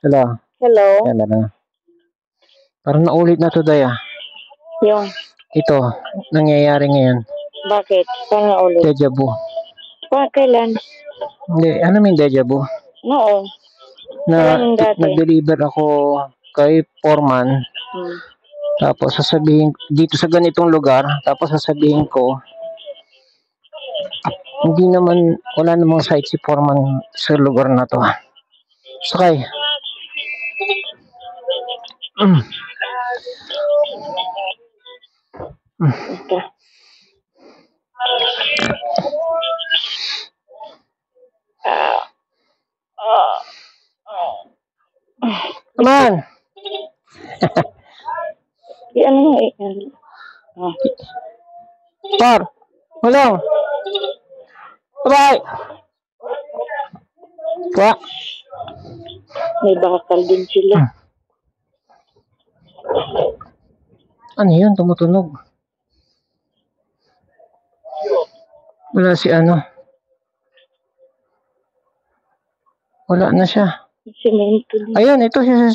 Hello. Hello? Yan na. Parang naulit na to, Daya. Yung, Ito, nangyayari ngayon. bakit? Paano ulit? Deja vu. Kailan? Hindi, ano may deja vu? Oo. Na Kailan dati? nag-deliver ako kay Foreman. Tapos sasabihin, dito sa ganitong lugar, tapos sasabihin ko, hindi naman, wala namang site si Foreman sa lugar na to. Sakay. Ito. Come on! Ano yung oh. Par! Walang! Bye! Kwa! May bakal din sila. Ano yun? Tumutunog. Wala si ano. Wala na siya. Semento din. Ayun, ito siya.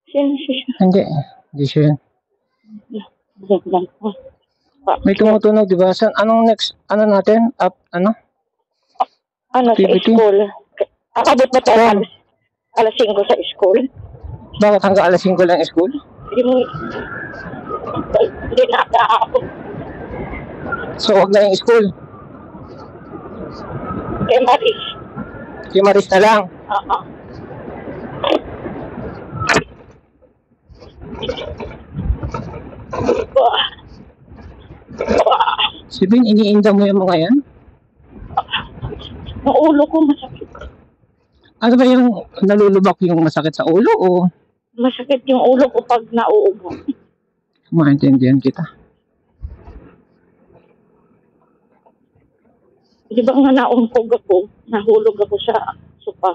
Sino siya? Hindi siya yun. May tumutunog, di ba? Anong next, ano natin? Ano? Ano sa Activity? school? Akabot na tayo alas 5 sa school. Bakit hanggang alas 5 lang school? Hindi na ako. So, wag na yung school. Kay Maris. Yung Maris na lang. Oo. Si Ben, iniinda mo yung mga yan? Ang ulo ko masakit. Ano ba yung nalulubak yung masakit sa ulo o? Masakit yung ulo ko pag nauubo. Maintindihan kita. Di ba nga naumpog ako, nahulog ako sa sopa.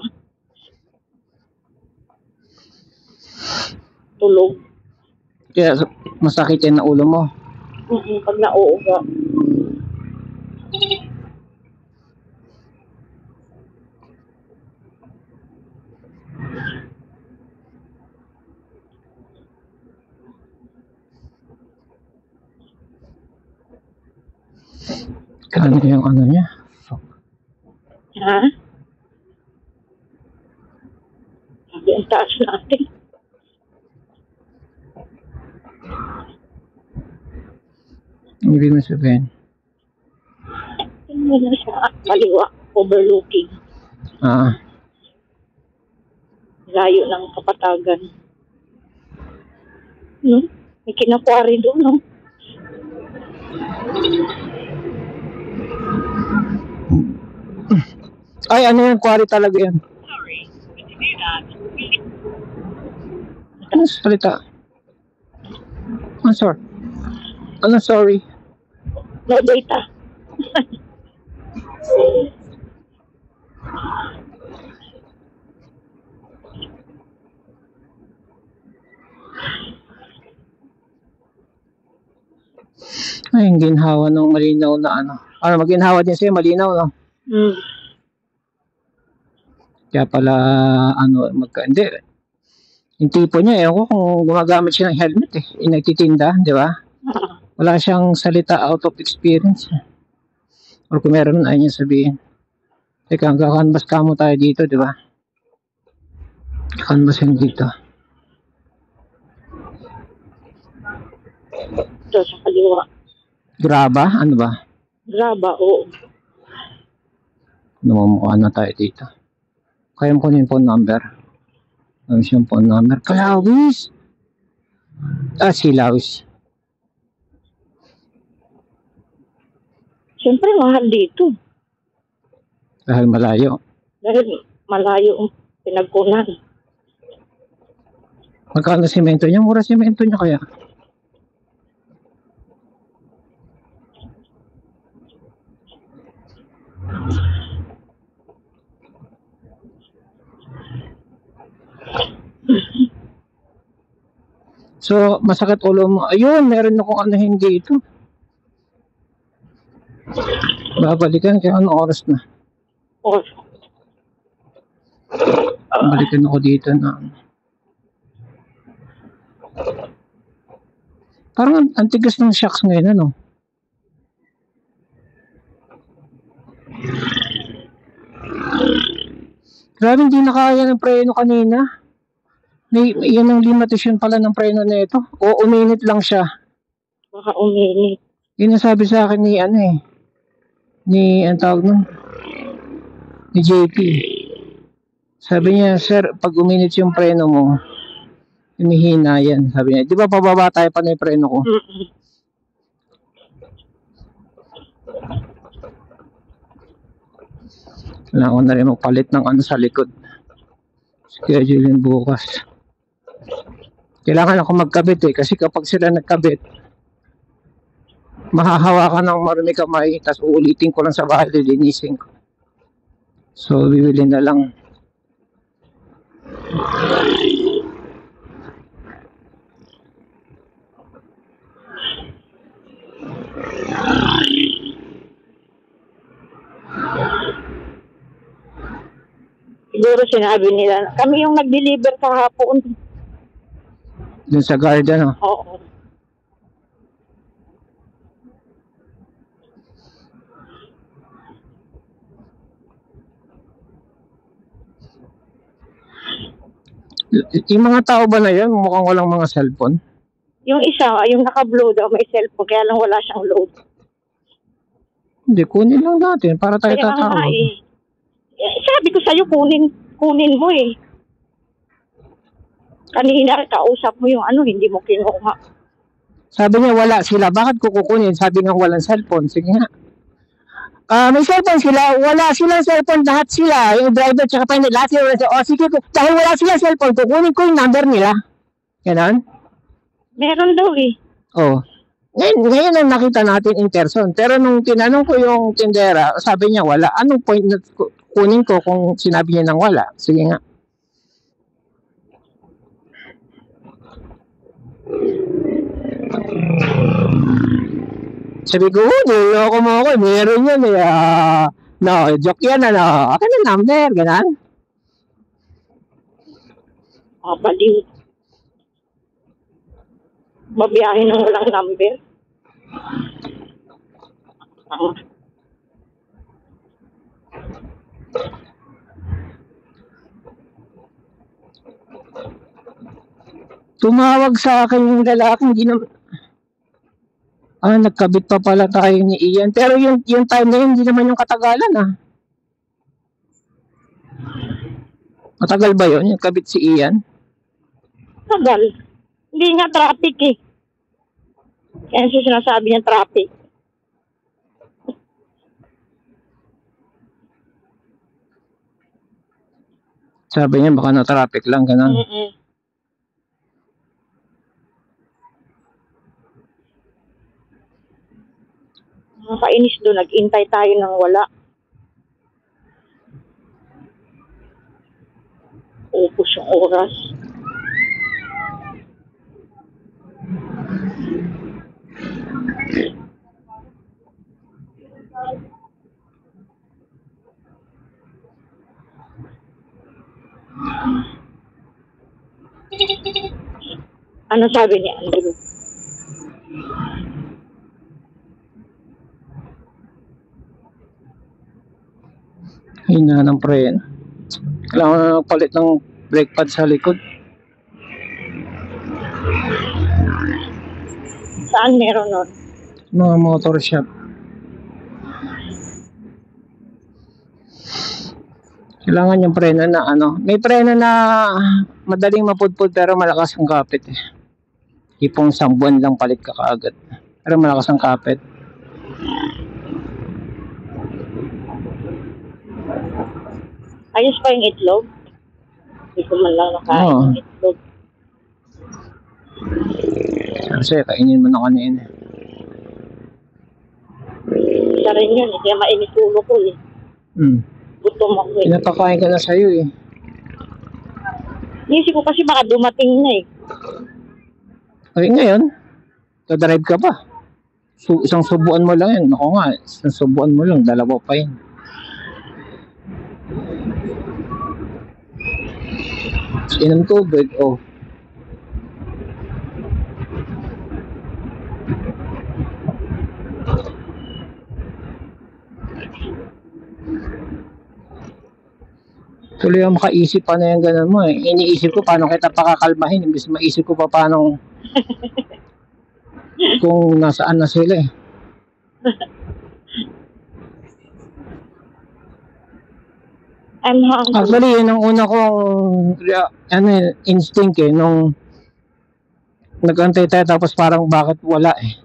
Tulog. Kaya masakit yan na ulo mo. Pag nauuga. Ano yung ano niya? Ha? Sabi ang taas natin. Ibig mo sabihin? Tingnan na sa kaliwa, overlooking. Layo ng kapatagan. No? May kinakwari doon, no? Ay, ano yan? Quarry talaga yan. Ano salita? I'm sorry. Ano sorry? No data. Ay, yung ginhawa ng malinaw na ano. Ano, maginhawa din sa'yo, malinaw, no? Kaya pala, ano, hindi. Yung tipo niya, ko kung gumagamit siya ng helmet, nagtitinda, di ba? Wala siyang salita out of experience. Or kung meron, ay niya sabihin. Teka, kakanbas ka mo tayo dito, di ba? Kakanbas yung dito. Ito sa kaliwa. Graba? Ano ba? Graba, oo. Namamukha na tayo dito. Kaya mo kunin phone number. Ano siyang phone number? Kalawis! Silawis. Siyempre, mahal dito. Dahil malayo. Dahil malayo ang pinagkunan. Magkano simento niya? Mura simento niya kaya? So, masakit ulo mo. Ayun, meron akong ano hindi ito. Babalikan kaya ano oras na? Oh. Balikan ako dito na Parang ang tigas ng shocks ngayon, ano? Grabe, hindi na kaya ng preno kanina. Yan ang limitasyon pala ng preno na ito. O uminit lang siya. Baka uminit. Yun ang sabi sa akin ni ang tawag nun? Ni JP. Sabi niya, sir, pag uminit yung preno mo, humihina yan. Sabi niya, di ba pababa tayo pa na yung preno ko? Kailangan ko na rin magpalit ng ano sa likod. Schedule yung bukas. Kailangan ako magkabit kasi kapag sila nagkabit, mahahawakan ng marumi kamay, tapos uulitin ko lang sa bahay, lilinisin ko. So, bibili na lang. Siguro sinabi nila, kami yung nag-deliver kahapon. Dun sa garden, Oo. Yung mga tao ba na yan, mukhang walang mga cellphone? Yung isa, yung naka-blow daw, may cellphone, kaya lang wala siyang load. Hindi, kunin lang natin para tayo Kaya tatawag. Sabi ko sa'yo, kunin mo eh. Kanina, kausap mo yung hindi mo kinuha. Sabi niya wala sila, bakit ko kukunin? Sabi nga walang cellphone, sige nga. May cellphone sila, wala silang cellphone, lahat sila, yung driver tsaka pilot, lahat sila, sige, dahil wala silang cellphone, kukunin ko yung number nila. Ganon? Meron daw eh. Ngayon ang nakita natin in person, pero nung tinanong ko yung tindera, sabi niya wala. Anong point na kunin ko kung sinabi niya nang wala? Sige nga. Sabi ko, niloko mo ako, meron yan no, joke yan, akin ang number, ganon. Baliw. Mabiyahin ng walang number. Tumawag sa akin yung lalaking nagkabit pa pala tayo ni Ian. Pero yung time na yun, hindi naman yung katagalan Matagal ba yun, yung kabit si Ian? Tagal. Hindi nga traffic eh. Kaya siya sinasabi niya traffic. Sabi niya baka na-traffic lang, ganun. Nakainis doon, nag-intay tayo ng wala. Upos yung oras. Ano sabi niya, Andrew? Hina ng preno. Kailangan na palit ng brake pad sa likod. Saan meron nun? Mga motor shop. Kailangan yung preno na may preno na madaling mapudpud pero malakas ang kapit Tipong 1 buwan lang palit ka kaagad. Pero malakas ang kapit. Ayos pa yung itlog? Hindi ko man lang nakain ng itlog. Kasi kainin mo na kanina. Isa rin yun, kaya mainit ulo ko Gutom ako Pinapakain ka na sa'yo Nisip ko kasi baka dumating na ngayon, drive ka pa. Isang subuan mo lang yan. Ako nga, isang subuan mo lang, 2 pa yan. Inom tubig, Tuloy ang makaisip pa na yung ganun mo eh. Iniisip ko paano kita pakakalmahin. Imbis maisip ko pa paano kung nasaan na sila eh. I'm hungry. Actually, yun ang una kong instinct eh. Nung nag-antay tayo tapos parang bakit wala eh.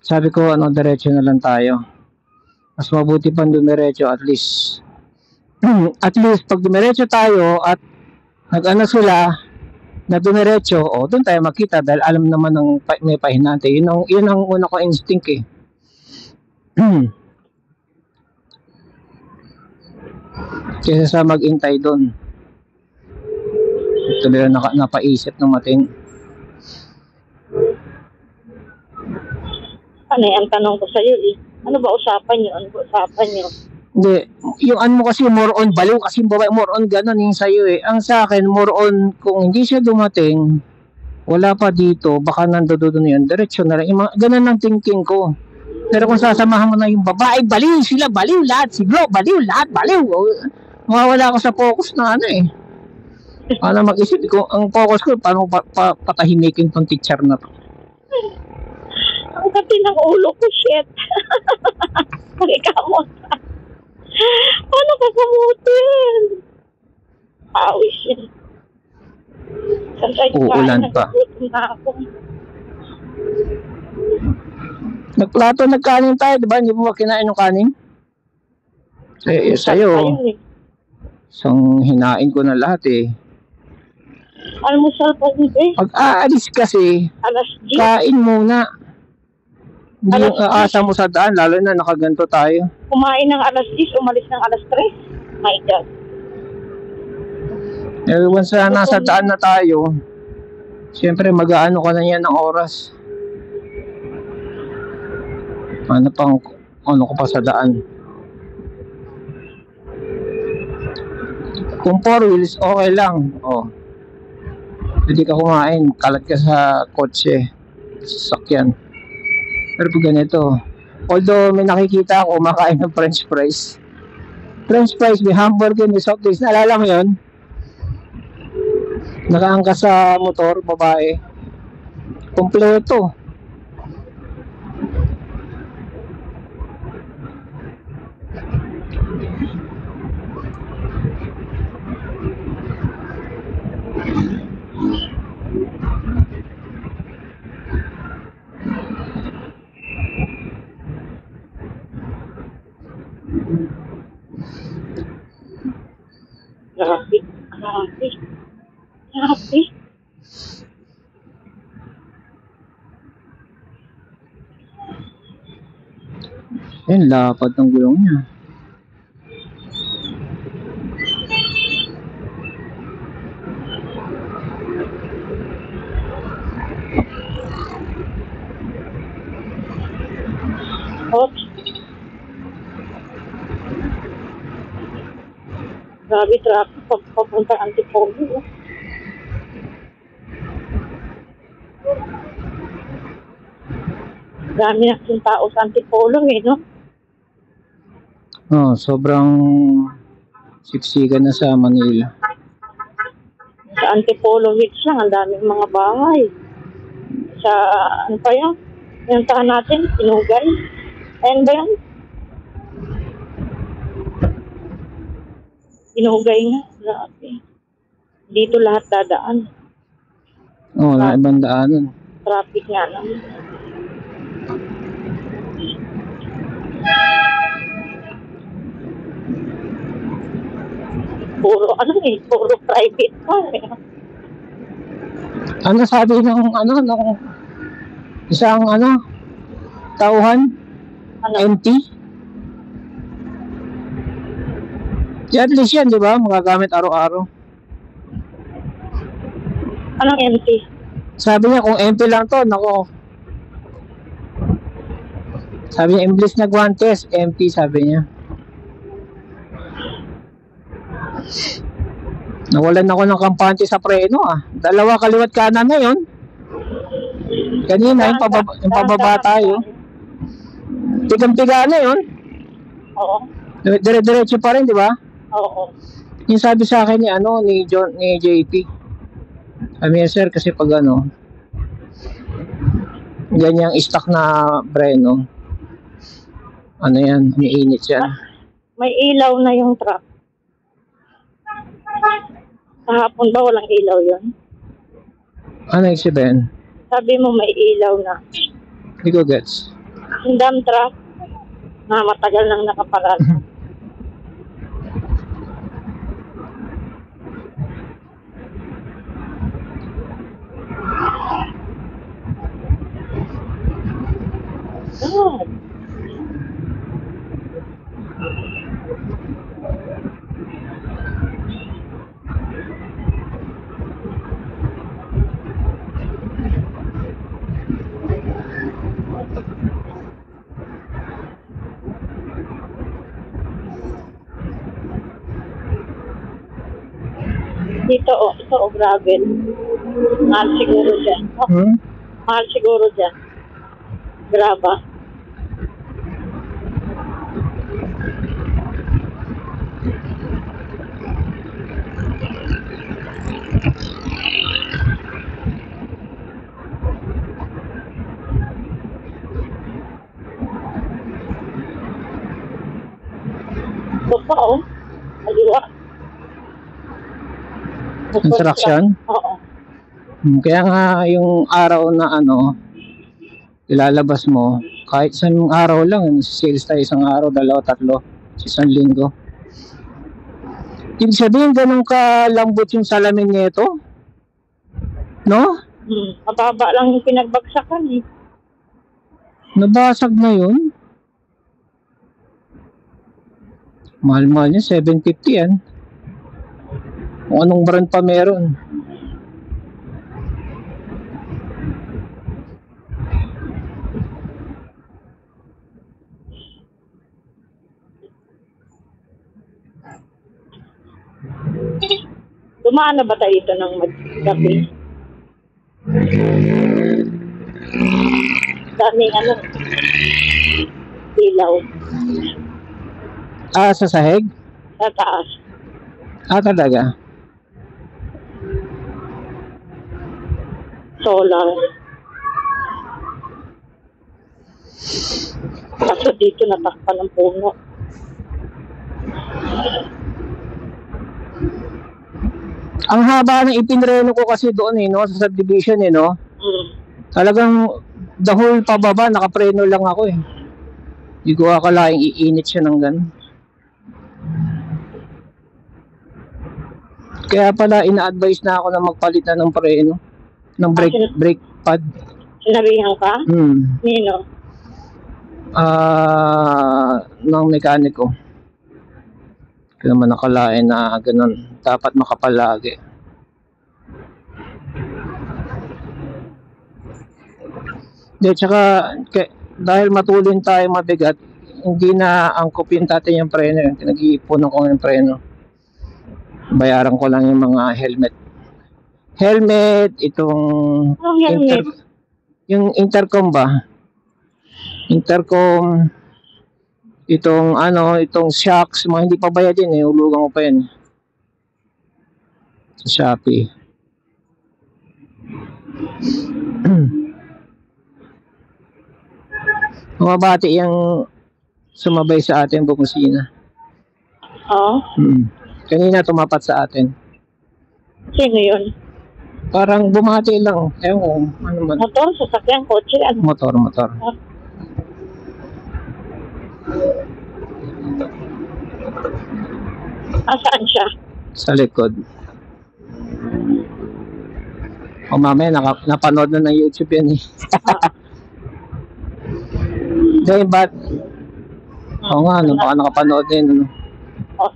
Sabi ko, diretso na lang tayo. Mas mabuti pang dumiretso at least. At least, pag dumiretso tayo at sila na dumiretso, doon tayo makita dahil alam naman ng may pahinante. Yun ang una ko instinct eh. Kesa sa mag-intay doon. Tuloy na napaisip ng mating. Ano ang tanong ko sa'yo eh? Ano ba usapan nyo? Hindi. Yung mo kasi more on baliw kasi babae more on ganun yung sa'yo eh. Ang sa akin more on kung hindi siya dumating wala pa dito baka nandoon yun. Diretso na lang. Ganun ang thinking ko. Pero kung sasamahan mo na yung babae, baliw sila, baliw lahat. Si bro, baliw lahat, baliw. Mawawala ako sa focus na eh. Paano mag-isip ko, ang focus ko, paano patahimikin tong teacher na to. Ang kati ng ulo ko, shit. Pagkakamot. Paano kakamutin? Awis yun. Uulan pa. Nagplato nagkanin tayo, di ba? Hindi mo ba kinain ng kanin? Sa'yo. Isang hinain ko na lahat eh. Almusal pa din eh. Pag aalis kasi, Alas 10. kain muna. Hindi yung aasa mo sa daan, lalo na nakaganto tayo. Kumain ng alas 10, umalis ng alas 3. My God. Once na nasa daan na tayo, siyempre mag-aano ka na yan ng oras. Ano ko pa sa daan. Kung 4 wheels, okay lang. Hindi ka kumain, kalat ka sa kotse, sasakyan. Pero pag ganito, although may nakikita ako kumakain ng french fries, may hamburger, may soft drinks, naalala mo yun? Nakaangkas sa motor, babae. Kompleto. Grabe. Yan, lapad ng gulong niya. Oops. Grabe, traffic papunta Antipolo. Dami na yung tao sa Antipolo no? Sobrang siksikan na sa Manila. Sa Antipolo Hills lang, ang daming mga bahay. Sa, ano pa yan? Yung tahan natin, Pinugay. Ayan ba yan? Pinugay nga. Grabe. Dito lahat dadaan. Wala ibang daanan. Traffic nga naman. Puro private car eh. Ano sabi ng isang tauhan? Empty? At least yan, di ba? Magagamit araw-araw. Anong empty? Sabi niya, kung empty lang to, nako. Sabi niya, imblis na guantes, empty, sabi niya. Nawalan ako ng kampante sa preno Dalawa kaliwat kanan na yun. Kanina, yung pababa tayo. Tigang-tiga na yun. Oo. Dire-diretso pa rin, di ba? Oo. Yung sabi sa akin ni ano ni John ni JP. Sabi niya, sir, kasi pag ano ganyang stock na breno, ano yan, umiinit yan. May ilaw na yung truck. Kahapon ba walang ilaw yun? Ano yung sabihin? Sabi mo may ilaw na. Hindi ko gets. Yung dump truck na matagal nang nakaparada. God. Dito, ito, gravel. Mahal siguro dyan. Mahal siguro dyan. Graba. Ito pa, oh. Aliwa. Construction? Oo. Kaya nga yung araw na ano, ilalabas mo, kahit sa araw lang, sales tayo isang araw, dalawa, tatlo, isang linggo. Ibig sabihin, ganun kalambot yung salamin nito? No? Mababa lang yung pinagbagsakan eh. Nabasag na yun. Mahal-mahal niya, 750 yan. Kung anong brand pa meron. Dumaan na ba tayo ito ng maggabi? Daming ano, ilaw. Sa sahig? Sa taas. Talaga? Solar. Kaso dito natakpan ng puno. Ang haba ng ipinreno ko kasi doon no, sa subdivision no. Talagang the whole pababa, nakapreno lang ako Hindi ko akalaing iinit siya ng ganun. Kaya pala ina-advise na ako na magpalit na ng preno, ng brake pad. Sinabihan ka? Nino? Ng mekaniko. Kaya naman nakalain na ganun. Dapat makapalagi. Tsaka dahil matulin tayo mabigat, hindi na angkop yung tatay yung preno. Nag-iipunan ko yung preno. Bayaran ko lang yung mga helmet. Itong yung intercom ba? Intercom, itong shocks, mga hindi pa bayad din ulugan ko pa yan. Sa Shopee. Mabati yung sumabay sa atin bukusina. Oo. Kanina tumapat sa atin. Sino yun? Parang bumati lang. Ewan ko, ano man. Motor, sasakyan, kotse, ano? Motor. Saan siya? Sa likod. O mamaya, napanood na ng YouTube yan Dahil ba't? Oo nga, baka nakapanood din.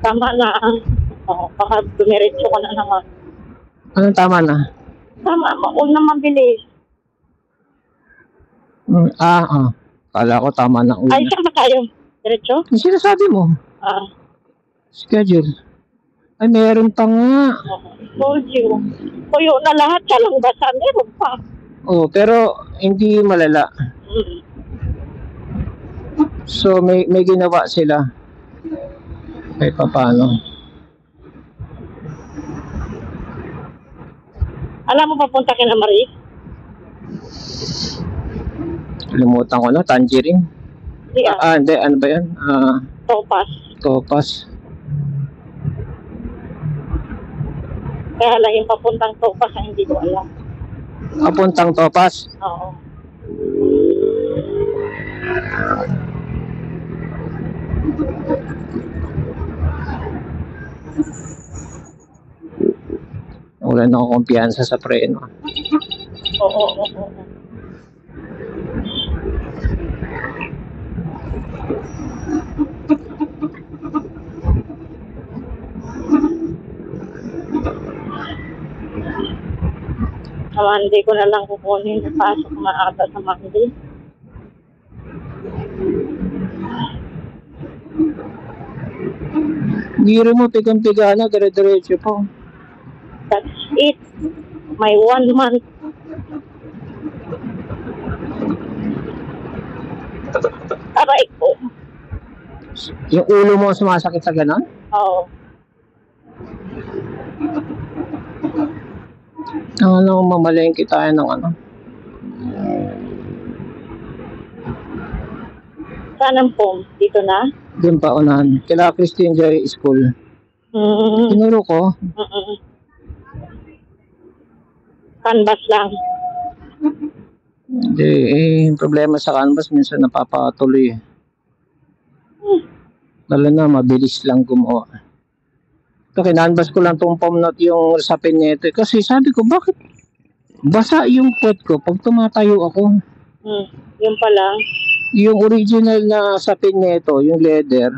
Tama na. Baka dumiretso ko na naman. Anong tama na? Tama, huwag na mabilis. Kala ko tama na. Ay, saan na tayo? Diretso? Yung sinasabi mo? Schedule. Ay, meron pa nga. Told you. Puyo na lahat, siya lang basa. Meron pa. Pero hindi malala. So, may ginawa sila. Kahit pa paano. Alam mo papunta kina Marie? Limutan ko na, Tangerine. Hindi Hindi, ano ba yan? Topaz. Topaz. Kaya lang yung papuntang Topaz ang hindi ko alam. Papuntang Topaz. Oo. Wala na akong kumpiyansa sa preno. Oo. Sa Monday ko na lang kukunin. Pasok maata sa Monday. Giro mo, pigang-piga na, dire-diretso po. That's it. May 1 month. Aray ko. Yung ulo mo sumasakit sa ganon? Oo. Mamalengke tayo ng ano. Saan ang form? Dito na? Doon pa unahan. Kila Christian Joy School. Tinuro ko. Canvas lang. Hindi, yung problema sa canvas minsan napapatuloy. Lalo na mabilis lang gumawa. Ito, kinanvas ko lang tong form not yung sa pinete. Kasi sabi ko, bakit basa yung pot ko pag tumatayo ako? Yun pa lang. Yung original na sa pineto, yung leather,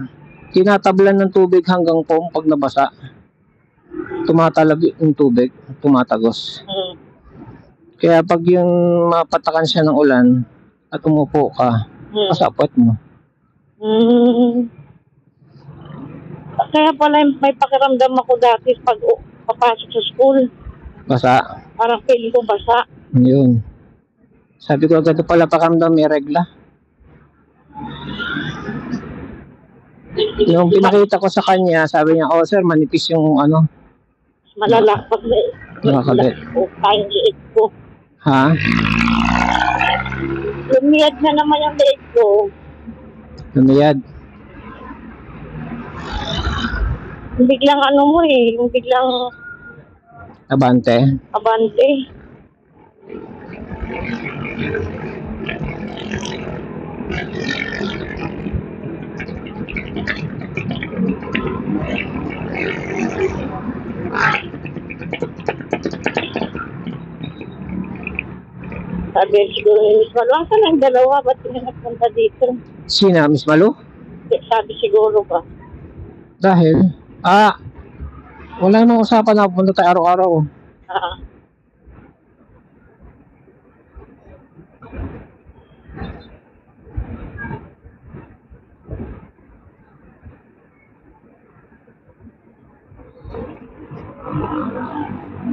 tinatablan ng tubig hanggang foam pag nabasa. Tumatalag yung tubig, tumatagos. Kaya pag yung mapatakan siya ng ulan at umupo ka, pasapot mo. Kaya pala may pakiramdam ako dati pag papasok sa school. Basa. Parang feeling ko basa. Yun. Sabi ko, agad pala pakiramdam may regla. Yung pinakita ko sa kanya, sabi niya, oh sir, manipis yung ano. Malala pag Nakakabit. Kain liit ko. Ha? Lumiyad na naman yung liit ko. Lumiyad. Yung biglang ano mo yung biglang Abante. Sabi siguro ni Miss Malu, asa lang dalawa, ba't hindi nagpunta dito? Sina, Miss Malu? Sabi siguro ba? Dahil, wala nang usapan na punta tayo araw-araw.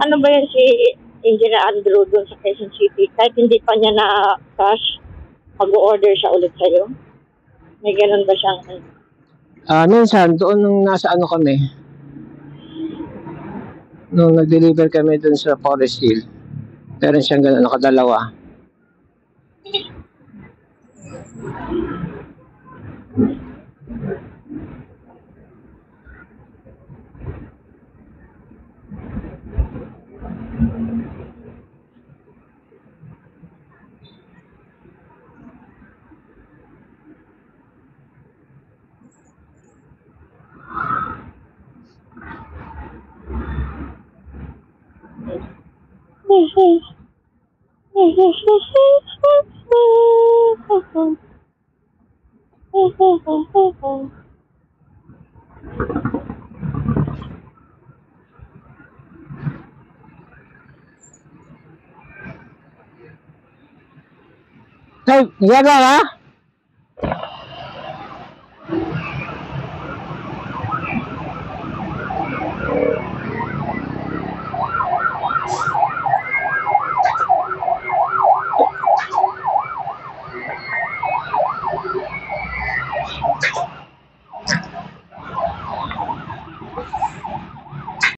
Ano ba yan si Engineer Andrew doon sa Quezon City? Kahit hindi pa niya na-cash, mag-order siya ulit sa'yo? May ganun ba siyang... Minsan, doon nung nasa ano kami, nung nag-deliver kami doon sa Forest Hill, meron siyang gano'n, nakadalawa. Hey, gagawin ha?